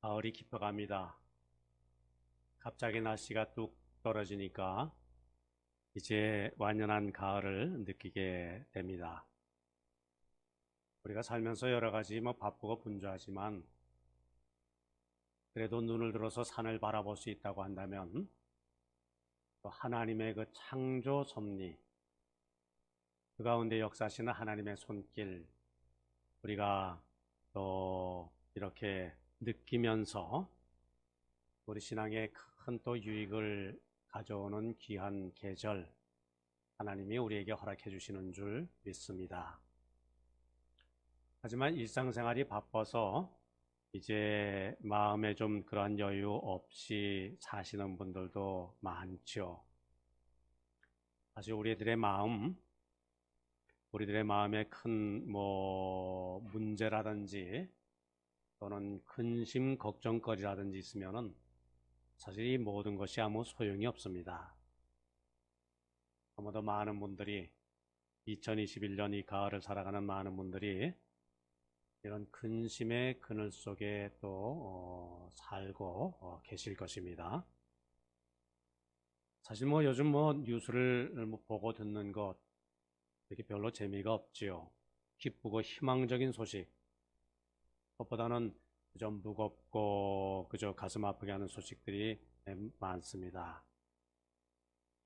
가을이 깊어갑니다. 갑자기 날씨가 뚝 떨어지니까 이제 완연한 가을을 느끼게 됩니다. 우리가 살면서 여러 가지 바쁘고 분주하지만 그래도 눈을 들어서 산을 바라볼 수 있다고 한다면 또 하나님의 그 창조 섭리, 그 가운데 역사하시는 하나님의 손길, 우리가 또 이렇게 느끼면서 우리 신앙에 큰 또 유익을 가져오는 귀한 계절, 하나님이 우리에게 허락해 주시는 줄 믿습니다. 하지만 일상생활이 바빠서 이제 마음에 좀 그러한 여유 없이 사시는 분들도 많죠. 사실 우리들의 마음에 큰 문제라든지 또는 근심 걱정거리라든지 있으면은 사실 이 모든 것이 아무 소용이 없습니다. 너무도 많은 분들이 2021년 이 가을을 살아가는 많은 분들이 이런 근심의 그늘 속에 또 살고 계실 것입니다. 사실 요즘 뉴스를 보고 듣는 것 이렇게 별로 재미가 없지요. 기쁘고 희망적인 소식, 그것보다는 그저 무겁고 그저 가슴 아프게 하는 소식들이 많습니다.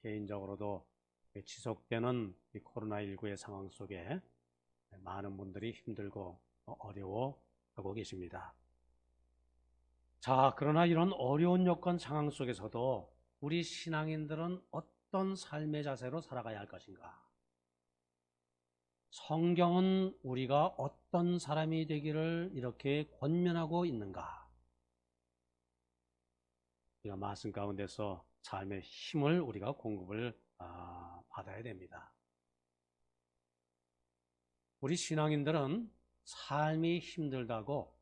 개인적으로도 지속되는 이 코로나19의 상황 속에 많은 분들이 힘들고 어려워하고 계십니다. 자, 그러나 이런 어려운 여건 상황 속에서도 우리 신앙인들은 어떤 삶의 자세로 살아가야 할 것인가? 성경은 우리가 어떤 사람이 되기를 이렇게 권면하고 있는가? 우리가 말씀 가운데서 삶의 힘을 우리가 공급을 받아야 됩니다. 우리 신앙인들은 삶이 힘들다고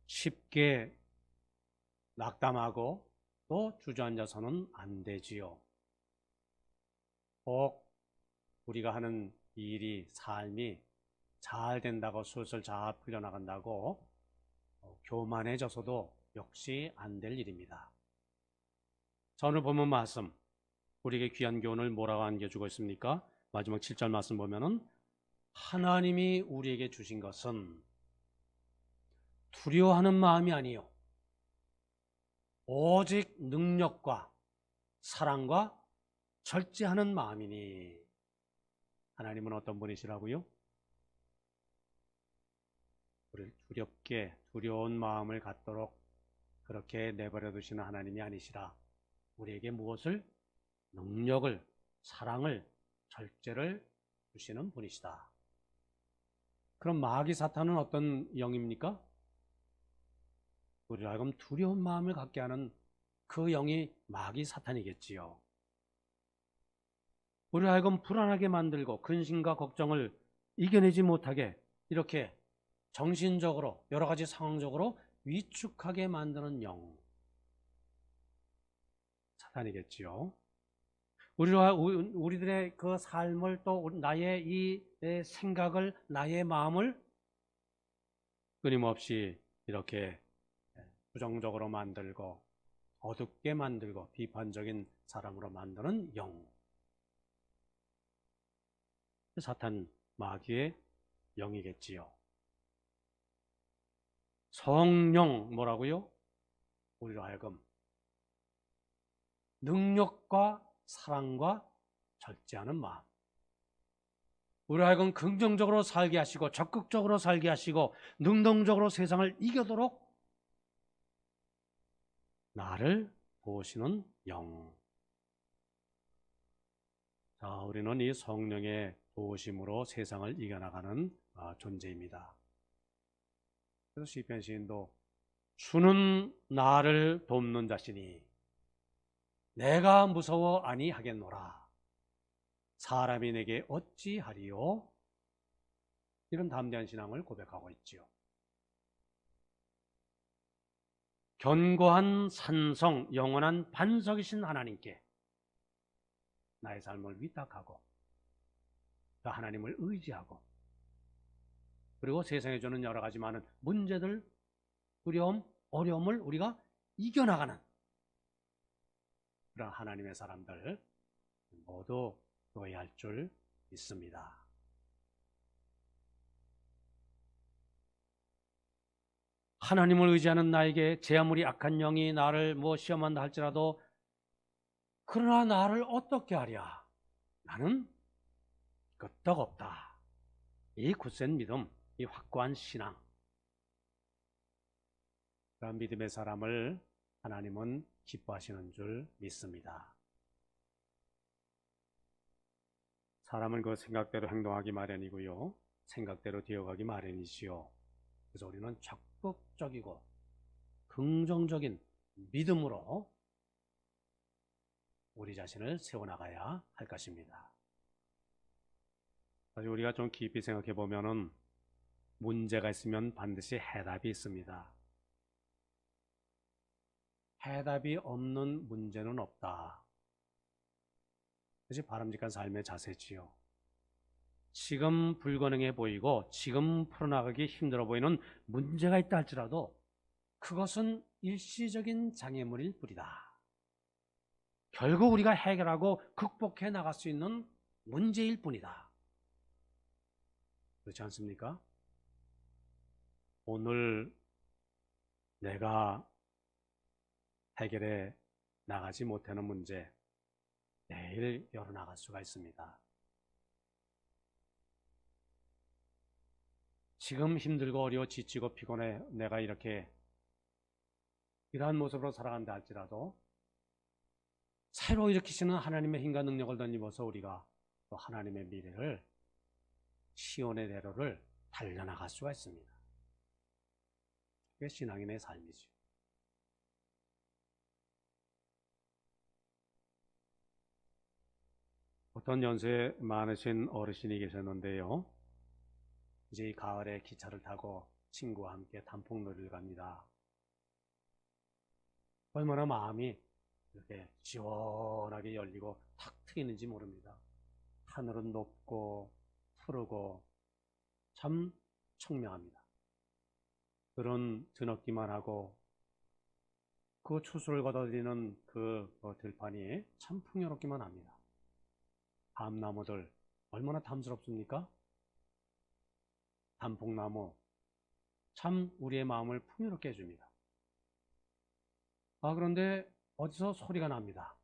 쉽게 낙담하고 또 주저앉아서는 안 되지요. 꼭 우리가 하는 일이, 삶이 잘 된다고 슬슬 잘 풀려나간다고 교만해져서도 역시 안 될 일입니다. 자, 오늘 본문 말씀, 우리에게 귀한 교훈을 뭐라고 안겨주고 있습니까? 마지막 7절 말씀 보면은 하나님이 우리에게 주신 것은 두려워하는 마음이 아니요 오직 능력과 사랑과 절제하는 마음이니. 하나님은 어떤 분이시라고요? 우리를 두렵게 두려운 마음을 갖도록 그렇게 내버려 두시는 하나님이 아니시라 우리에게 무엇을? 능력을, 사랑을, 절제를 주시는 분이시다. 그럼 마귀 사탄은 어떤 영입니까? 우리를 하여금 두려운 마음을 갖게 하는 그 영이 마귀 사탄이겠지요. 우리를 하여금 불안하게 만들고 근심과 걱정을 이겨내지 못하게 이렇게 정신적으로 여러 가지 상황적으로 위축하게 만드는 영, 사탄이겠지요. 우리들의 그 삶을 또 나의 이 생각을, 나의 마음을 끊임없이 이렇게 부정적으로 만들고 어둡게 만들고 비판적인 사람으로 만드는 영, 사탄 마귀의 영이겠지요. 성령 뭐라고요? 우리로 하여금 능력과 사랑과 절제하는 마음, 우리로 하여금 긍정적으로 살게 하시고 적극적으로 살게 하시고 능동적으로 세상을 이겨도록 나를 도우시는 영. 자, 우리는 이 성령의 도우심으로 세상을 이겨나가는 존재입니다. 그래서 시편 시인도 주는 나를 돕는 자시니 내가 무서워 아니하겠노라. 사람이 내게 어찌하리요? 이런 담대한 신앙을 고백하고 있지요. 견고한 산성, 영원한 반석이신 하나님께 나의 삶을 위탁하고 그 하나님을 의지하고 그리고 세상에 주는 여러 가지 많은 문제들, 두려움, 어려움을 우리가 이겨나가는 그런 하나님의 사람들 모두 되어야 할 줄 믿습니다. 하나님을 의지하는 나에게 제 아무리 악한 영이 나를 시험한다 할지라도 그러나 나를 어떻게 하랴? 나는 끄떡없다. 이 굳센 믿음, 이 확고한 신앙, 그런 믿음의 사람을 하나님은 기뻐하시는 줄 믿습니다. 사람은 그 생각대로 행동하기 마련이고요. 생각대로 되어가기 마련이지요. 그래서 우리는 적극적이고 긍정적인 믿음으로 우리 자신을 세워나가야 할 것입니다. 사실 우리가 좀 깊이 생각해 보면은 문제가 있으면 반드시 해답이 있습니다. 해답이 없는 문제는 없다. 그것이 바람직한 삶의 자세지요. 지금 불가능해 보이고 지금 풀어나가기 힘들어 보이는 문제가 있다 할지라도 그것은 일시적인 장애물일 뿐이다. 결국 우리가 해결하고 극복해 나갈 수 있는 문제일 뿐이다. 그렇지 않습니까? 오늘 내가 해결해 나가지 못하는 문제, 내일 열어나갈 수가 있습니다. 지금 힘들고 어려워 지치고 피곤해 내가 이러한 모습으로 살아간다 할지라도 새로 일으키시는 하나님의 힘과 능력을 덧입어서 우리가 또 하나님의 미래를 시온의 대로를 달려나갈 수가 있습니다. 그게 신앙인의 삶이죠. 어떤 연세 많으신 어르신이 계셨는데요. 이제 이 가을에 기차를 타고 친구와 함께 단풍놀이를 갑니다. 얼마나 마음이 이렇게 시원하게 열리고 탁 트이는지 모릅니다. 하늘은 높고 푸르고 참 청명합니다. 그런 드높기만 하고 그 추수를 거둬들이는 그 들판이 참 풍요롭기만 합니다. 밤나무들 얼마나 탐스럽습니까? 단풍나무 참 우리의 마음을 풍요롭게 해줍니다. 그런데 어디서 소리가 납니다.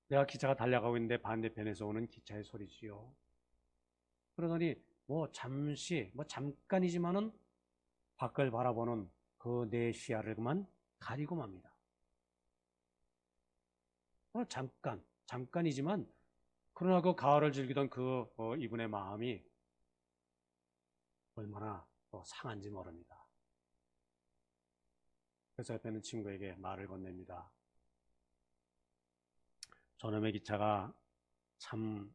내가 기차가 달려가고 있는데 반대편에서 오는 기차의 소리지요. 그러더니 잠깐이지만은 밖을 바라보는 그 내 시야를 그만 가리고 맙니다. 잠깐이지만 그러나 그 가을을 즐기던 이분의 마음이 얼마나 상한지 모릅니다. 그래서 옆에 있는 친구에게 말을 건넵니다. 저놈의 기차가 참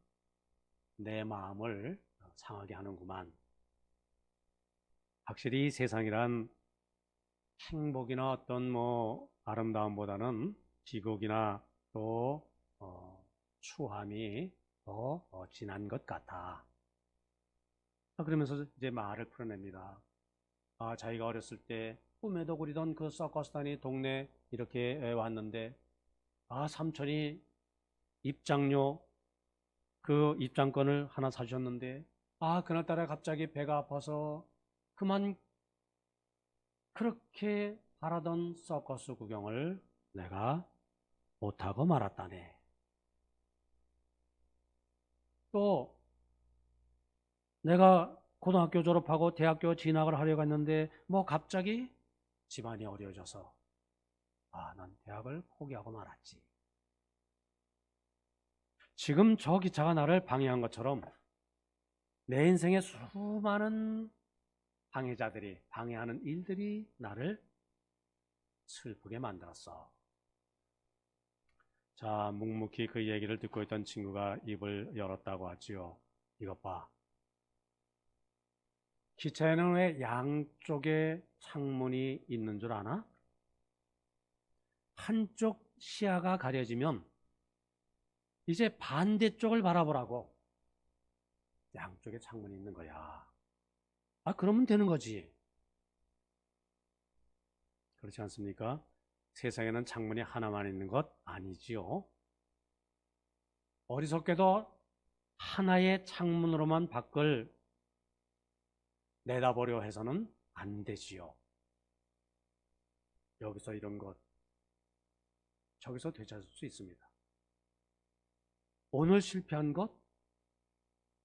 내 마음을 상하게 하는구만. 확실히 이 세상이란 행복이나 어떤 아름다움보다는 비극이나 또 추함이 더 진한 것 같아. 그러면서 이제 말을 풀어냅니다. 자기가 어렸을 때 꿈에도 그리던 그 서커스단이 동네 이렇게 왔는데 삼촌이 입장료 그 입장권을 하나 사주셨는데 그날따라 갑자기 배가 아파서 그만 그렇게 바라던 서커스 구경을 내가 못하고 말았다네. 또 내가 고등학교 졸업하고 대학교 진학을 하려고 했는데 갑자기 집안이 어려워져서 난 대학을 포기하고 말았지. 지금 저 기차가 나를 방해한 것처럼 내 인생의 수많은 방해자들이 방해하는 일들이 나를 슬프게 만들었어. 자, 묵묵히 그 얘기를 듣고 있던 친구가 입을 열었다고 하지요. 이것 봐. 기차에는 왜 양쪽에 창문이 있는 줄 아나? 한쪽 시야가 가려지면 이제 반대쪽을 바라보라고 양쪽에 창문이 있는 거야. 그러면 되는 거지. 그렇지 않습니까? 세상에는 창문이 하나만 있는 것 아니지요. 어리석게도 하나의 창문으로만 밖을 내다보려 해서는 안 되지요. 여기서 이런 것, 저기서 되찾을 수 있습니다. 오늘 실패한 것,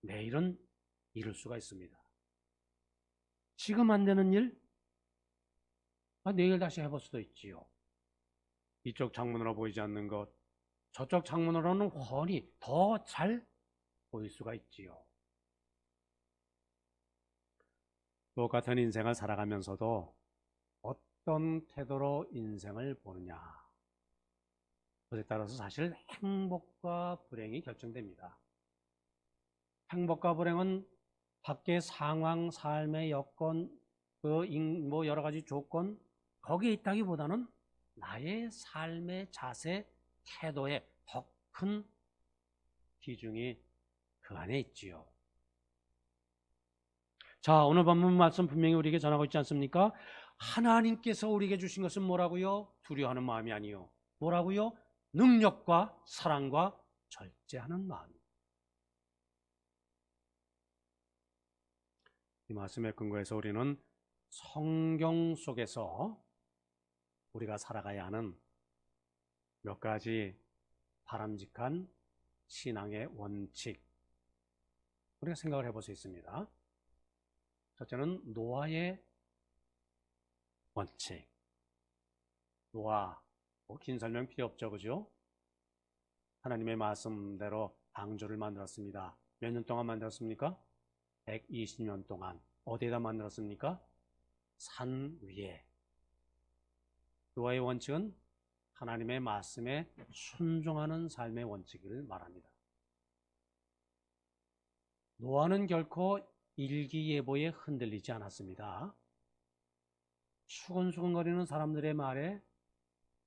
내일은 이룰 수가 있습니다. 지금 안 되는 일, 내일 다시 해볼 수도 있지요. 이쪽 창문으로 보이지 않는 것, 저쪽 창문으로는 훤히 더 잘 보일 수가 있지요. 똑같은 인생을 살아가면서도 어떤 태도로 인생을 보느냐, 그에 따라서 사실 행복과 불행이 결정됩니다. 행복과 불행은 밖의 상황, 삶의 여건, 여러 가지 조건, 거기에 있다기보다는 나의 삶의 자세, 태도에 더 큰 비중이 그 안에 있지요. 자, 오늘 본문 말씀 분명히 우리에게 전하고 있지 않습니까? 하나님께서 우리에게 주신 것은 뭐라고요? 두려워하는 마음이 아니요. 뭐라고요? 능력과 사랑과 절제하는 마음. 이 말씀에 근거해서 우리는 성경 속에서 우리가 살아가야 하는 몇 가지 바람직한 신앙의 원칙, 우리가 생각을 해볼 수 있습니다. 첫째는 노아의 원칙. 노아, 긴 설명 필요 없죠, 그죠? 하나님의 말씀대로 방주를 만들었습니다. 몇 년 동안 만들었습니까? 120년 동안. 어디에다 만들었습니까? 산 위에. 노아의 원칙은 하나님의 말씀에 순종하는 삶의 원칙을 말합니다. 노아는 결코 일기예보에 흔들리지 않았습니다. 수근수근거리는 사람들의 말에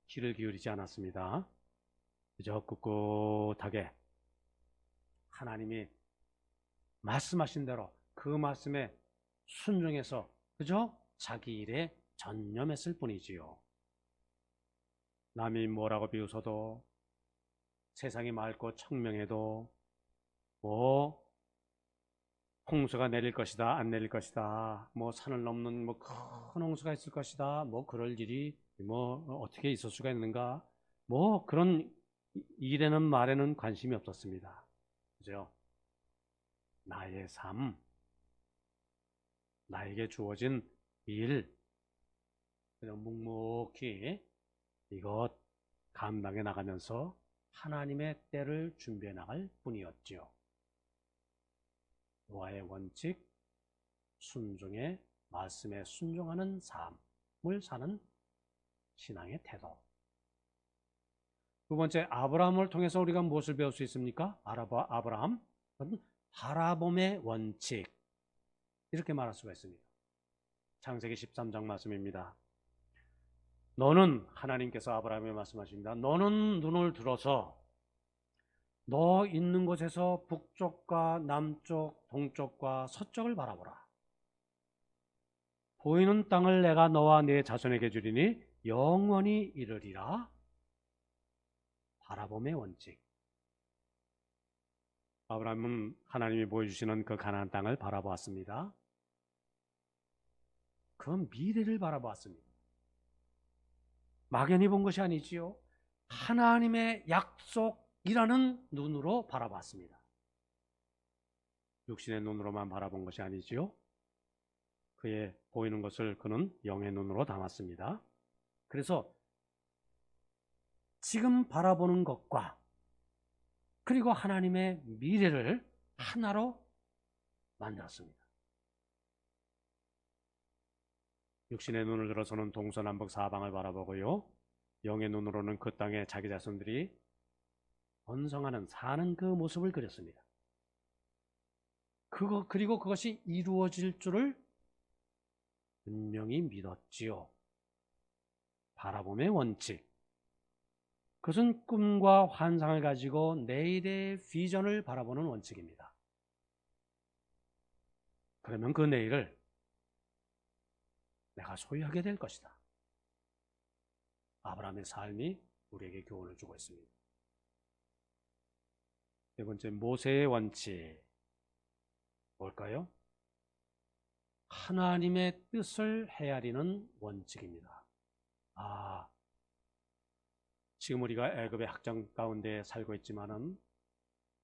귀를 기울이지 않았습니다. 그저 꿋꿋하게 하나님이 말씀하신 대로 그 말씀에 순종해서 그저 자기 일에 전념했을 뿐이지요. 남이 뭐라고 비웃어도, 세상이 맑고 청명해도, 홍수가 내릴 것이다, 안 내릴 것이다, 산을 넘는 큰 홍수가 있을 것이다, 그럴 일이 어떻게 있을 수가 있는가, 그런 일에는 말에는 관심이 없었습니다. 그죠? 나의 삶, 나에게 주어진 일, 그냥 묵묵히 이것 감당해 나가면서 하나님의 때를 준비해 나갈 뿐이었지요. 노아의 원칙, 순종의 말씀에 순종하는 삶을 사는 신앙의 태도. 두 번째, 아브라함을 통해서 우리가 무엇을 배울 수 있습니까? 아브라함, 바라봄의 원칙, 이렇게 말할 수가 있습니다. 창세기 13장 말씀입니다. 너는, 하나님께서 아브라함에 말씀하십니다. 너는 눈을 들어서 너 있는 곳에서 북쪽과 남쪽, 동쪽과 서쪽을 바라보라. 보이는 땅을 내가 너와 네 자손에게 주리니 영원히 이르리라. 바라봄의 원칙. 아브라함은 하나님이 보여주시는 그 가나안 땅을 바라보았습니다. 그 미래를 바라보았습니다. 막연히 본 것이 아니지요. 하나님의 약속이라는 눈으로 바라봤습니다. 육신의 눈으로만 바라본 것이 아니지요. 그의 보이는 것을 그는 영의 눈으로 담았습니다. 그래서 지금 바라보는 것과 그리고 하나님의 미래를 하나로 만들었습니다. 육신의 눈을 들어서는 동서남북 사방을 바라보고요. 영의 눈으로는 그 땅에 자기 자손들이 번성하는, 사는 그 모습을 그렸습니다. 그리고 그것이 이루어질 줄을 분명히 믿었지요. 바라봄의 원칙. 그것은 꿈과 환상을 가지고 내일의 비전을 바라보는 원칙입니다. 그러면 그 내일을 내가 소유하게 될 것이다. 아브라함의 삶이 우리에게 교훈을 주고 있습니다. 네 번째, 모세의 원칙. 뭘까요? 하나님의 뜻을 헤아리는 원칙입니다. 지금 우리가 애굽의 학장 가운데 살고 있지만은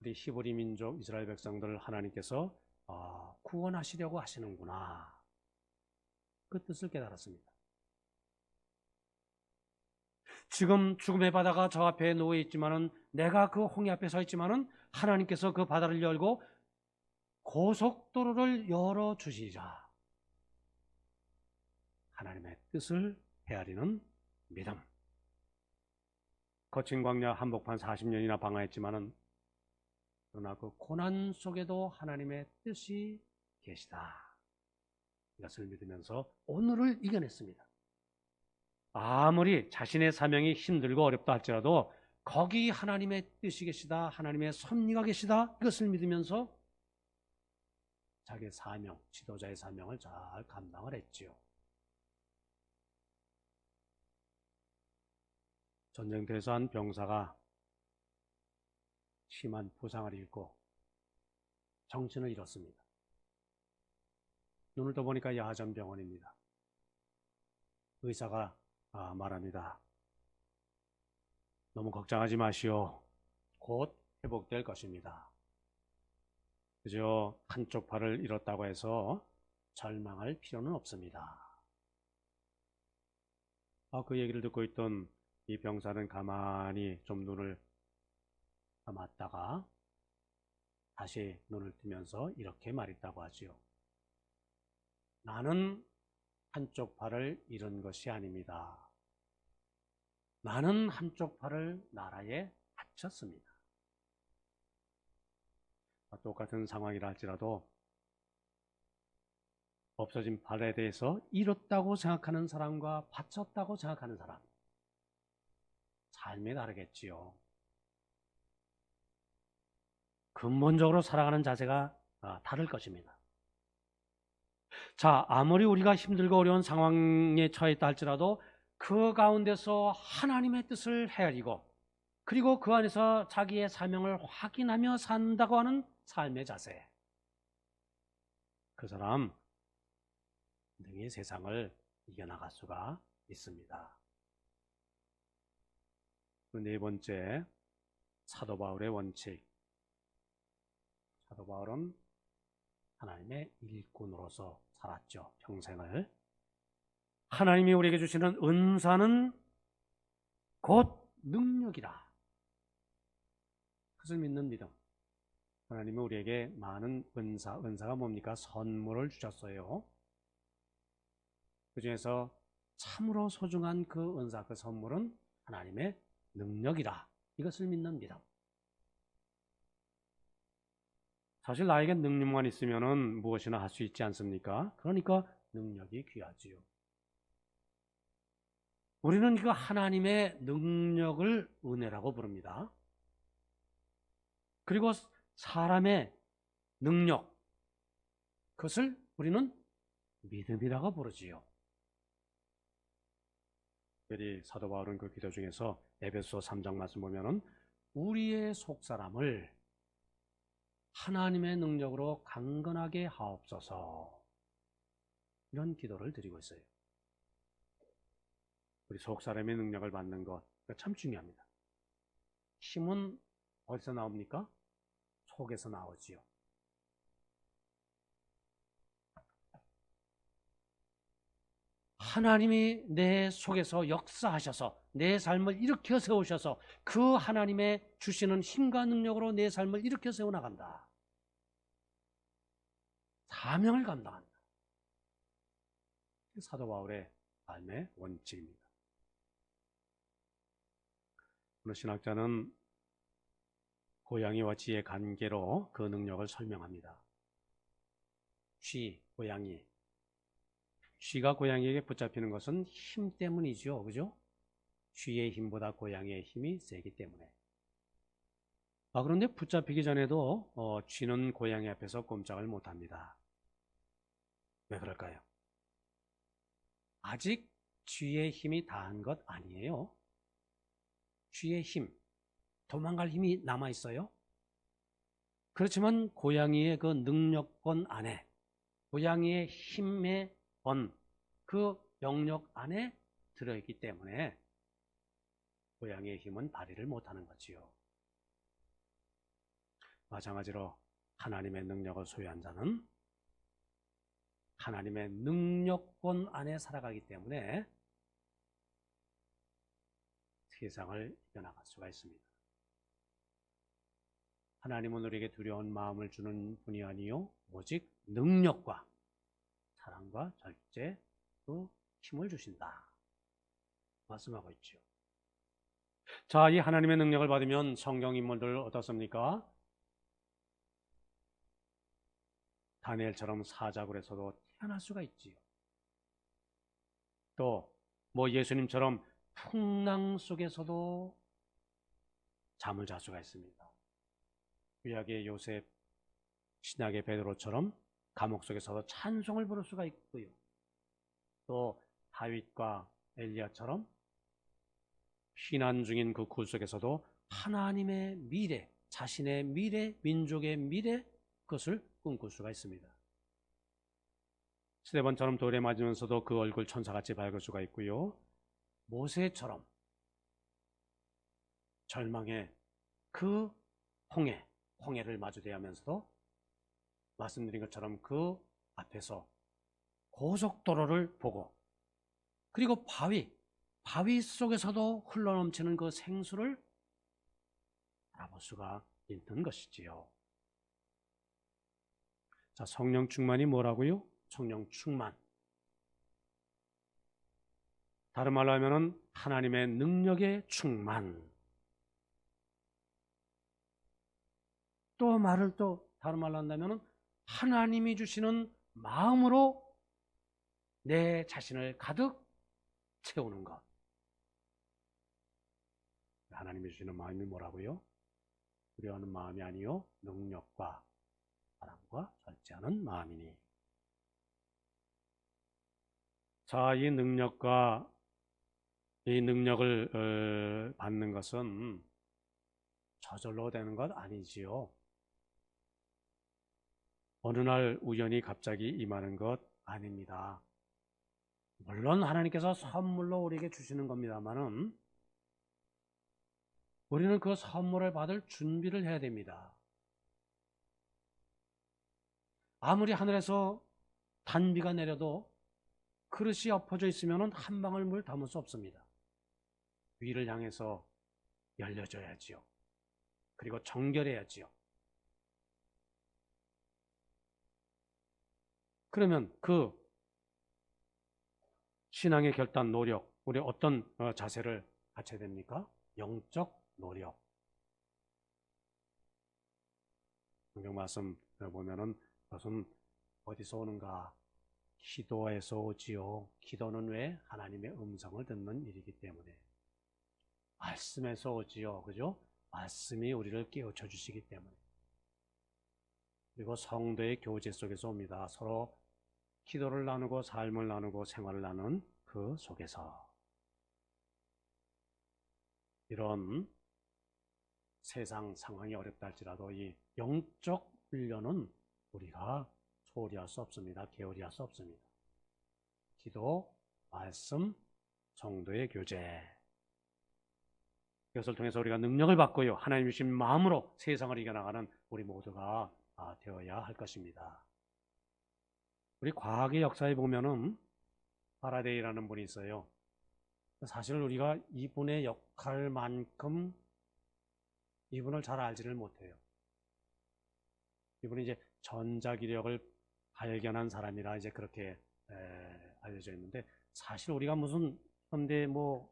우리 히브리 민족 이스라엘 백성들을 하나님께서 구원하시려고 하시는구나. 그 뜻을 깨달았습니다. 지금 죽음의 바다가 저 앞에 놓여 있지만은 내가 그 홍해 앞에 서 있지만은 하나님께서 그 바다를 열고 고속도로를 열어 주시자. 하나님의 뜻을 헤아리는 믿음. 거친 광야 한복판 40년이나 방황했지만은 그러나 그 고난 속에도 하나님의 뜻이 계시다. 이것을 믿으면서 오늘을 이겨냈습니다. 아무리 자신의 사명이 힘들고 어렵다 할지라도 거기 하나님의 뜻이 계시다, 하나님의 섭리가 계시다, 이것을 믿으면서 자기의 사명, 지도자의 사명을 잘 감당을 했지요. 전쟁터에서 한 병사가 심한 부상을 입고 정신을 잃었습니다. 눈을 떠보니까 야전병원입니다. 의사가 말합니다. 너무 걱정하지 마시오. 곧 회복될 것입니다. 그저 한쪽 팔을 잃었다고 해서 절망할 필요는 없습니다. 그 얘기를 듣고 있던 이 병사는 가만히 좀 눈을 감았다가 다시 눈을 뜨면서 이렇게 말했다고 하지요. 나는 한쪽 팔을 잃은 것이 아닙니다. 나는 한쪽 팔을 나라에 바쳤습니다. 똑같은 상황이라 할지라도 없어진 팔에 대해서 잃었다고 생각하는 사람과 바쳤다고 생각하는 사람, 삶이 다르겠지요. 근본적으로 살아가는 자세가 다를 것입니다. 자, 아무리 우리가 힘들고 어려운 상황에 처해 있다 할지라도 그 가운데서 하나님의 뜻을 헤아리고 그리고 그 안에서 자기의 사명을 확인하며 산다고 하는 삶의 자세. 그 사람 능히 세상을 이겨나갈 수가 있습니다. 그 네 번째, 사도 바울의 원칙. 사도 바울은 하나님의 일꾼으로서 살았죠. 평생을. 하나님이 우리에게 주시는 은사는 곧 능력이라. 그것을 믿는 믿음. 하나님은 우리에게 많은 은사가 뭡니까? 선물을 주셨어요. 그 중에서 참으로 소중한 그 은사, 그 선물은 하나님의 능력이라. 이것을 믿는 믿음. 사실 나에게 능력만 있으면 무엇이나 할 수 있지 않습니까? 그러니까 능력이 귀하지요. 우리는 이거 하나님의 능력을 은혜라고 부릅니다. 그리고 사람의 능력, 그것을 우리는 믿음이라고 부르지요. 특별히 사도 바울은 그 기도 중에서 에베소 3장 말씀 보면은 우리의 속사람을 하나님의 능력으로 강건하게 하옵소서, 이런 기도를 드리고 있어요. 우리 속사람의 능력을 받는 것 참 중요합니다. 힘은 어디서 나옵니까? 속에서 나오지요. 하나님이 내 속에서 역사하셔서 내 삶을 일으켜 세우셔서 그 하나님의 주시는 힘과 능력으로 내 삶을 일으켜 세워나간다. 사명을 감당한다. 사도 바울의 삶의 원칙입니다. 어느 신학자는 고양이와 쥐의 관계로 그 능력을 설명합니다. 쥐, 고양이. 쥐가 고양이에게 붙잡히는 것은 힘 때문이죠. 그죠? 쥐의 힘보다 고양이의 힘이 세기 때문에. 그런데 붙잡히기 전에도 쥐는 고양이 앞에서 꼼짝을 못합니다. 왜 그럴까요? 아직 쥐의 힘이 다한 것 아니에요. 쥐의 힘, 도망갈 힘이 남아있어요. 그렇지만 고양이의 그 능력권 안에, 고양이의 힘의 그 영역 안에 들어있기 때문에 고양이의 힘은 발휘를 못하는 거지요. 마찬가지로 하나님의 능력을 소유한 자는 하나님의 능력권 안에 살아가기 때문에 세상을 이겨나갈 수가 있습니다. 하나님은 우리에게 두려운 마음을 주는 분이 아니요 오직 능력과 사랑과 절제 그 힘을 주신다 말씀하고 있죠. 자, 이 하나님의 능력을 받으면 성경 인물들 어떻습니까? 다니엘처럼 사자굴에서도 태어날 수가 있지요. 또 뭐 예수님처럼 풍랑 속에서도 잠을 잘 수가 있습니다. 구약의 요셉, 신약의 베드로처럼 감옥 속에서도 찬송을 부를 수가 있고요. 또 다윗과 엘리야처럼 피난 중인 그 굴 속에서도 하나님의 미래, 자신의 미래, 민족의 미래 그것을 꿈꿀 수가 있습니다. 스데반처럼 돌에 맞으면서도 그 얼굴 천사같이 밝을 수가 있고요. 모세처럼 절망의 그 홍해를 마주대하면서도 말씀드린 것처럼 그 앞에서 고속도로를 보고 그리고 바위 속에서도 흘러넘치는 그 생수를 알아볼 수가 있는 것이지요. 자, 성령 충만이 뭐라고요? 성령 충만. 다른 말로 하면은 하나님의 능력의 충만. 또 다른 말로 한다면은 하나님이 주시는 마음으로 내 자신을 가득 채우는 것. 하나님이 주시는 마음이 뭐라고요? 두려워하는 마음이 아니요 능력과 사랑과 절제하는 마음이니. 자, 이 능력을 받는 것은 저절로 되는 것 아니지요. 어느 날 우연히 갑자기 임하는 것 아닙니다. 물론 하나님께서 선물로 우리에게 주시는 겁니다만은 우리는 그 선물을 받을 준비를 해야 됩니다. 아무리 하늘에서 단비가 내려도 그릇이 엎어져 있으면 한 방울 물 담을 수 없습니다. 위를 향해서 열려줘야지요. 그리고 정결해야지요. 그러면 그 신앙의 결단, 노력, 우리 어떤 자세를 갖춰야 됩니까? 영적 노력. 성경 말씀 보면은 그것은 어디서 오는가? 기도에서 오지요. 기도는 왜? 하나님의 음성을 듣는 일이기 때문에. 말씀에서 오지요. 그죠? 말씀이 우리를 깨우쳐 주시기 때문에. 그리고 성도의 교제 속에서 옵니다. 서로 기도를 나누고 삶을 나누고 생활을 나누는 그 속에서. 이런 세상 상황이 어렵다 할지라도 이 영적 훈련은 우리가 소홀히 할 수 없습니다. 게으리 할 수 없습니다. 기도, 말씀, 성도의 교제. 이것을 통해서 우리가 능력을 받고요. 하나님 주신 마음으로 세상을 이겨나가는 우리 모두가 되어야 할 것입니다. 우리 과학의 역사에 보면은 파라데이라는 분이 있어요. 사실 우리가 이분의 역할만큼 이분을 잘 알지를 못해요. 이분이 이제 전자기력을 발견한 사람이라 이제 그렇게 알려져 있는데, 사실 우리가 무슨 현대 모든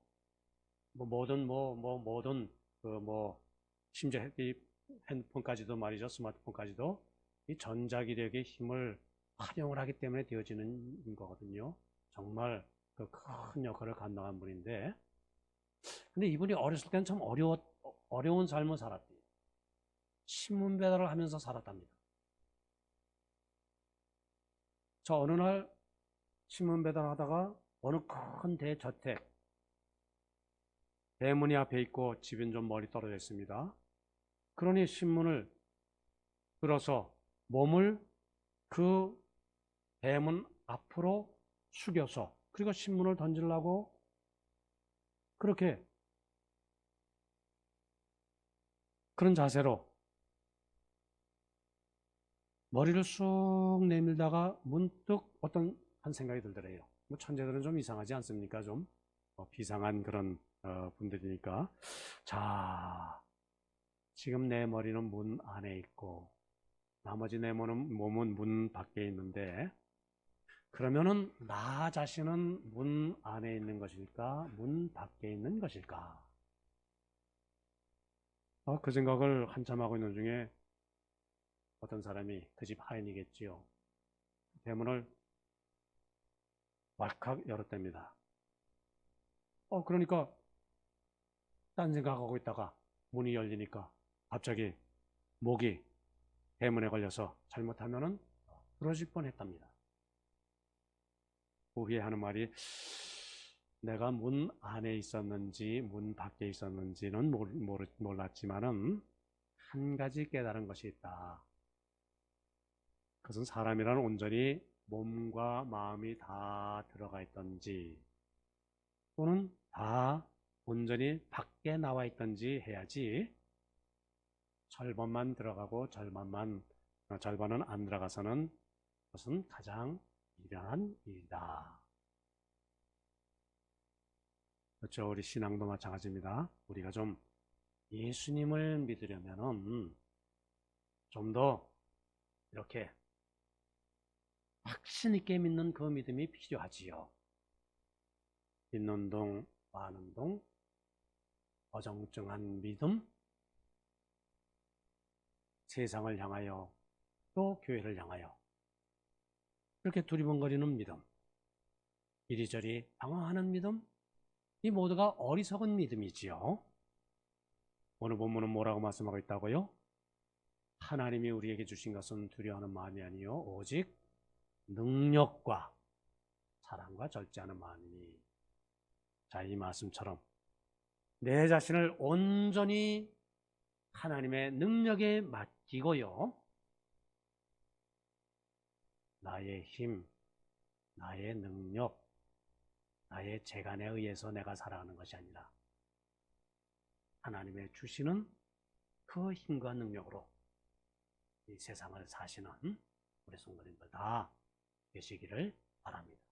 심지어 이 핸드폰까지도 말이죠, 스마트폰까지도 이 전자기력의 힘을 활용을 하기 때문에 되어지는 거거든요. 정말 그 큰 역할을 감당한 분인데, 근데 이분이 어렸을 때는 참 어려운 삶을 살았대요. 신문 배달을 하면서 살았답니다. 저 어느 날 신문 배달하다가 어느 큰 대저택, 대문이 앞에 있고 집은 좀 멀리 떨어져 있습니다. 그러니 신문을 들어서 몸을 그 대문 앞으로 숙여서 그리고 신문을 던지려고 그렇게 그런 자세로 머리를 쑥 내밀다가 문득 어떤 한 생각이 들더래요. 뭐 천재들은 좀 이상하지 않습니까? 좀 비상한 그런 분들이니까. 자, 지금 내 머리는 문 안에 있고 나머지 내 몸은 문 밖에 있는데 그러면은 나 자신은 문 안에 있는 것일까? 문 밖에 있는 것일까? 그 생각을 한참 하고 있는 중에 어떤 사람이 그 집 하인이겠지요. 대문을 왈칵 열었답니다. 그러니까 딴 생각하고 있다가 문이 열리니까 갑자기 목이 대문에 걸려서 잘못하면은 부러질 뻔했답니다. 후에 하는 말이 내가 문 안에 있었는지 문 밖에 있었는지는 몰랐지만은 한 가지 깨달은 것이 있다. 그것은 사람이란 온전히 몸과 마음이 다 들어가 있던지 또는 다 온전히 밖에 나와 있던지 해야지 절반만 들어가고 절반은 안 들어가서는 그것은 가장 미련한 일이다. 그렇죠. 우리 신앙도 마찬가지입니다. 우리가 좀 예수님을 믿으려면은 좀 더 이렇게 확신 있게 믿는 그 믿음이 필요하지요. 믿는 동, 마는 동, 어정쩡한 믿음, 세상을 향하여 또 교회를 향하여 그렇게 두리번거리는 믿음, 이리저리 방황하는 믿음, 이 모두가 어리석은 믿음이지요. 오늘 본문은 뭐라고 말씀하고 있다고요? 하나님이 우리에게 주신 것은 두려워하는 마음이 아니요 오직 능력과 사랑과 절제하는 마음이니. 자, 이 말씀처럼 내 자신을 온전히 하나님의 능력에 맡기고요. 나의 힘, 나의 능력, 나의 재간에 의해서 내가 살아가는 것이 아니라 하나님의 주시는 그 힘과 능력으로 이 세상을 사시는 우리 성도님들 다 되시기를 바랍니다.